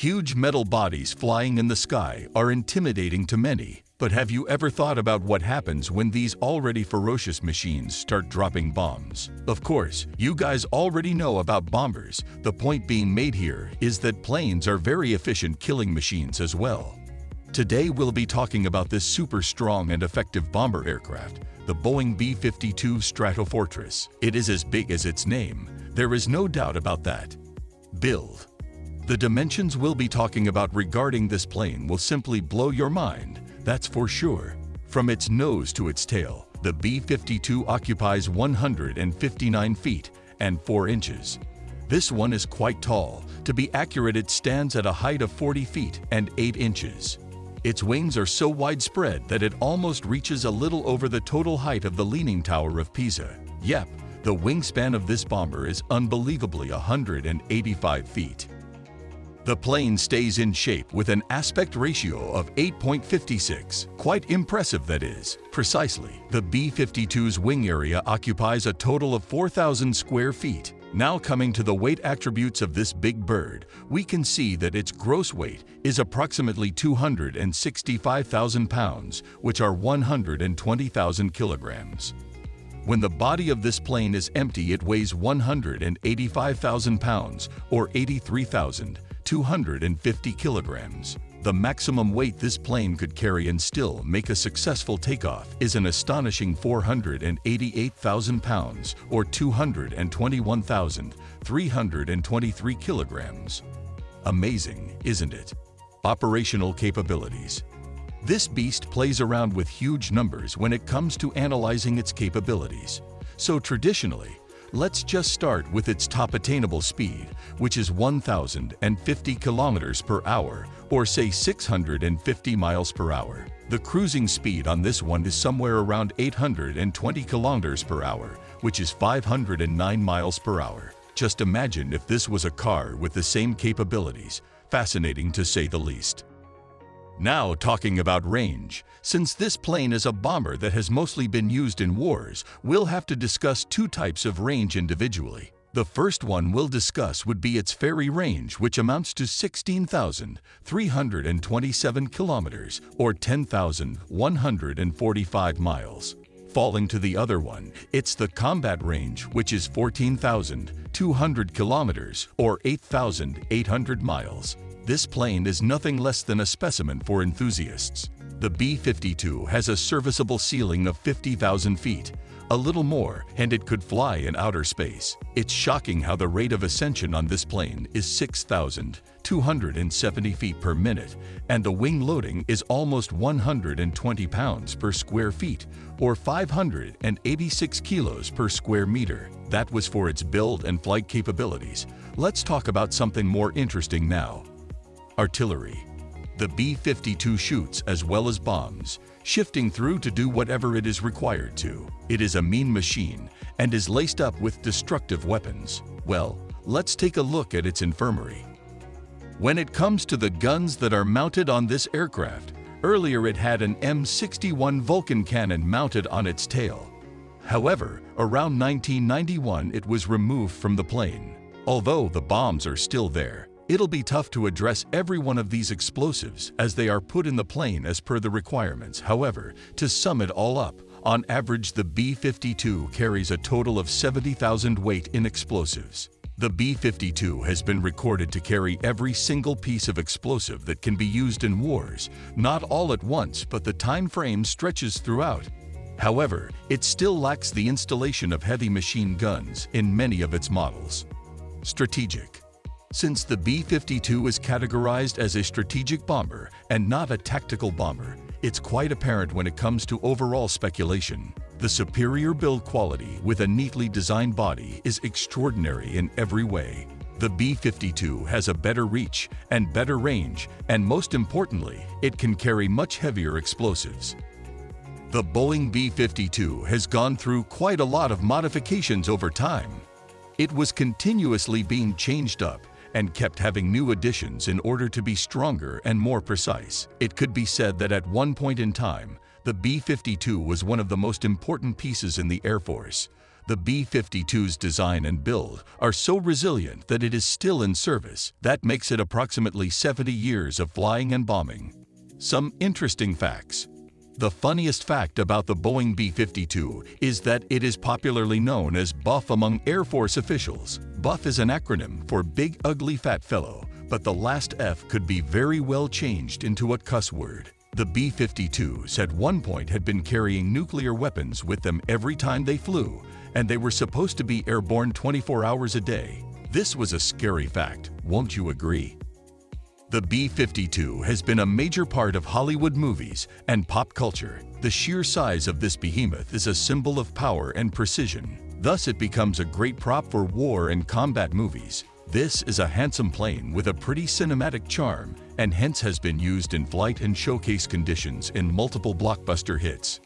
Huge metal bodies flying in the sky are intimidating to many, but have you ever thought about what happens when these already ferocious machines start dropping bombs? Of course, you guys already know about bombers. The point being made here is that planes are very efficient killing machines as well. Today we'll be talking about this super strong and effective bomber aircraft, the Boeing B-52 Stratofortress. It is as big as its name. There is no doubt about that. Build. The dimensions we'll be talking about regarding this plane will simply blow your mind, that's for sure. From its nose to its tail, the B-52 occupies 159 feet and 4 inches. This one is quite tall. To be accurate, it stands at a height of 40 feet and 8 inches. Its wings are so widespread that it almost reaches a little over the total height of the Leaning Tower of Pisa. Yep, the wingspan of this bomber is unbelievably 185 feet. The plane stays in shape with an aspect ratio of 8.56. Quite impressive, that is. Precisely. The B-52's wing area occupies a total of 4,000 square feet. Now coming to the weight attributes of this big bird, we can see that its gross weight is approximately 265,000 pounds, which are 120,000 kilograms. When the body of this plane is empty, it weighs 185,000 pounds, or 83,250 kilograms. The maximum weight this plane could carry and still make a successful takeoff is an astonishing 488,000 pounds, or 221,323 kilograms. Amazing, isn't it? Operational capabilities. This beast plays around with huge numbers when it comes to analyzing its capabilities. So traditionally, let's just start with its top attainable speed, which is 1,050 kilometers per hour, or say 650 miles per hour. The cruising speed on this one is somewhere around 820 kilometers per hour, which is 509 miles per hour. Just imagine if this was a car with the same capabilities. Fascinating to say the least. Now talking about range, since this plane is a bomber that has mostly been used in wars, we'll have to discuss two types of range individually. The first one we'll discuss would be its ferry range, which amounts to 16,327 kilometers, or 10,145 miles. Falling to the other one, it's the combat range, which is 14,200 kilometers, or 8,800 miles. This plane is nothing less than a specimen for enthusiasts. The B-52 has a serviceable ceiling of 50,000 feet, a little more, and it could fly in outer space. It's shocking how the rate of ascension on this plane is 6,270 feet per minute, and the wing loading is almost 120 pounds per square feet, or 586 kilos per square meter. That was for its build and flight capabilities. Let's talk about something more interesting now. Artillery. The B-52 shoots as well as bombs, shifting through to do whatever it is required to. It is a mean machine and is laced up with destructive weapons. Well, let's take a look at its infirmary. When it comes to the guns that are mounted on this aircraft, earlier it had an M61 Vulcan cannon mounted on its tail. However, around 1991 it was removed from the plane. Although the bombs are still there, it'll be tough to address every one of these explosives as they are put in the plane as per the requirements. However, to sum it all up, on average the B-52 carries a total of 70,000 weight in explosives. The B-52 has been recorded to carry every single piece of explosive that can be used in wars, not all at once, but the time frame stretches throughout. However, it still lacks the installation of heavy machine guns in many of its models. Strategic. Since the B-52 is categorized as a strategic bomber and not a tactical bomber, it's quite apparent when it comes to overall speculation. The superior build quality with a neatly designed body is extraordinary in every way. The B-52 has a better reach and better range, and most importantly, it can carry much heavier explosives. The Boeing B-52 has gone through quite a lot of modifications over time. It was continuously being changed up and kept having new additions in order to be stronger and more precise. It could be said that at one point in time, the B-52 was one of the most important pieces in the Air Force. The B-52's design and build are so resilient that it is still in service. That makes it approximately 70 years of flying and bombing. Some interesting facts. The funniest fact about the Boeing B-52 is that it is popularly known as Buff among Air Force officials. Buff is an acronym for Big Ugly Fat Fellow, but the last F could be very well changed into a cuss word. The B-52s at one point had been carrying nuclear weapons with them every time they flew, and they were supposed to be airborne 24 hours a day. This was a scary fact, won't you agree? The B-52 has been a major part of Hollywood movies and pop culture. The sheer size of this behemoth is a symbol of power and precision. Thus, it becomes a great prop for war and combat movies. This is a handsome plane with a pretty cinematic charm, and hence has been used in flight and showcase conditions in multiple blockbuster hits.